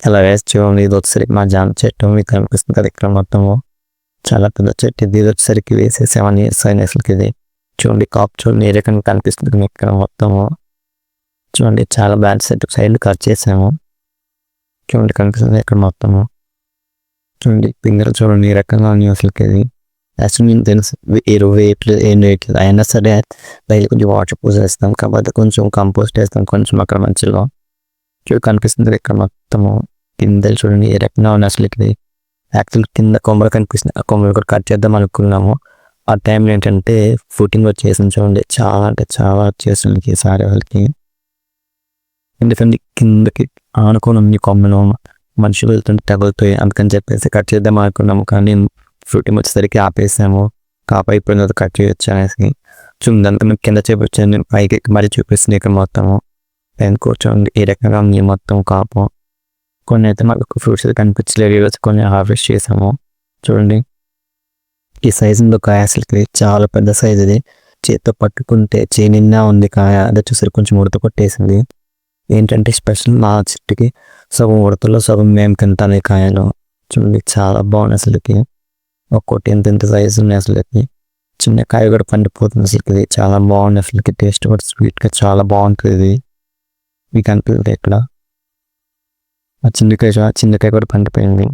ఇలా వేసి చూడండి. ఇది వచ్చేసరికి మా జామ చెట్టు మీకు కనిపిస్తుంది కదా ఇక్కడ మొత్తము చాలా పెద్ద చెట్టు. ఇది వచ్చేసరికి వేసే 7 years అయిన అసలుకి ఇది చూడండి. కాపు చూడండి ఏ రకంగా కనిపిస్తుంది మీకు ఇక్కడ మొత్తము చూడండి. చాలా బ్యాడ్ సెట్ సైడ్ కట్ చేసాము చూడండి కనిపిస్తుంది ఇక్కడ మొత్తము చూడండి. పింగర్ చూడండి ఈ రకంగా ఉంది అసలుకి ఇది. యాక్చువల్లీ నేను తెలుసు ఎరువు వేయట్లేదు ఏం వేయట్లేదు అయినా సరే డైలీ కొంచెం వాటర్ పోసేస్తాం. కాకపోతే కొంచెం కంపోస్ట్ వేస్తాం కొంచెం అక్కడ మంచిగా చూడు కనిపిస్తుంది ఇక్కడ మొత్తము. కిందలు చూడండి ఏ రకంగా ఉంది అసలు ఇది. యాక్చువల్ కింద కొమ్మలు కనిపిస్తుంది ఆ కొమ్మలు కూడా కట్ చేద్దాం అనుకున్నాము. ఆ టైంలో ఏంటంటే ఫుటింగ్ వచ్చేసింది చూడండి. చాలా అంటే చాలా వచ్చేసింది ఈసారి వాళ్ళకి. ఎందుకంటే కిందకి ఆనుకొని ఉంది కొమ్మలు మనుషులు వెళ్తుంటే తగులుతాయి అందుకని చెప్పేసి కట్ చేద్దాం అనుకున్నాము. కానీ ఫ్రూటింగ్ వచ్చేసరికి ఆపేసాము. కాపు అయిపోయిన తర్వాత కట్ చేయొచ్చు అనేసి చూడండి. మేము కింద చూపించాను నేను పైకి మరీ చూపిస్తుంది ఇక్కడ మొత్తము. నేను కూర్చోండి ఏ రకంగా ఉంది మొత్తం కాపు. కొన్ని అయితే మాకు ఫ్రూట్స్ కనిపించలేదు. ఈరోజు కొన్ని హార్వెస్ట్ చేసాము చూడండి. ఈ సైజు ఉంది కాయ అసలుకి చాలా పెద్ద సైజు ఇది. చేతితో పట్టుకుంటే చేయి నిండా ఉంది కాయ. అదే చూసారు కొంచెం ఉడత కొట్టేసింది. ఏంటంటే స్పెషల్ మా చెట్టుకి సగం ఉడతలో సగం మేము తింటాను ఈ కాయలు చూడండి. చాలా బాగుంది అసలుకి. ఒక్కొక్కటి ఎంత సైజు ఉన్నాయి అసలుకి. చిన్న కాయ కూడా పండిపోతుంది అసలుకి. ఇది చాలా బాగుంది అసలుకి. టేస్ట్ కూడా స్వీట్గా చాలా బాగుంటుంది ఇది. మీకు అనిపిస్తుంది ఇక్కడ ఆ చింతకాయ కూడా పండిపోయింది.